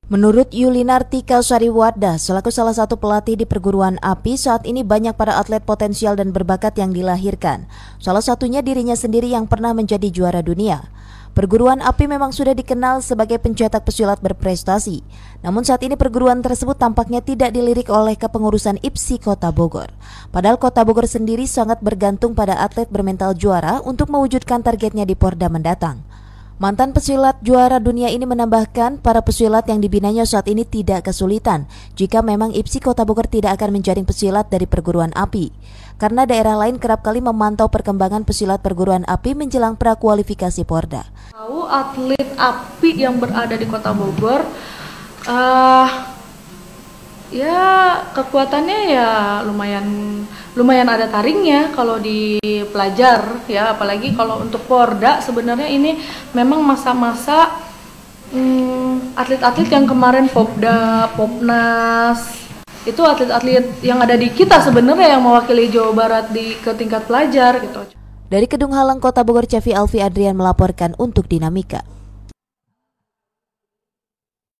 Menurut Yulinarti Kausariwarda, selaku salah satu pelatih di perguruan API, saat ini banyak para atlet potensial dan berbakat yang dilahirkan. Salah satunya dirinya sendiri yang pernah menjadi juara dunia. Perguruan API memang sudah dikenal sebagai pencetak pesilat berprestasi. Namun saat ini perguruan tersebut tampaknya tidak dilirik oleh kepengurusan IPSI Kota Bogor. Padahal Kota Bogor sendiri sangat bergantung pada atlet bermental juara untuk mewujudkan targetnya di Porda mendatang. Mantan pesilat juara dunia ini menambahkan para pesilat yang dibinanya saat ini tidak kesulitan jika memang IPSI Kota Bogor tidak akan menjaring pesilat dari perguruan API. Karena daerah lain kerap kali memantau perkembangan pesilat perguruan API menjelang prakualifikasi Porda. Tahu atlet API yang berada di Kota Bogor, ya kekuatannya ya lumayan ada taringnya kalau di pelajar ya, apalagi kalau untuk Porda sebenarnya ini memang masa-masa atlet-atlet yang kemarin Popda, Popnas itu atlet-atlet yang ada di kita sebenarnya yang mewakili Jawa Barat ke tingkat pelajar gitu. Dari Kedung Halang Kota Bogor, Cevi Alfi Adrian melaporkan untuk Dinamika.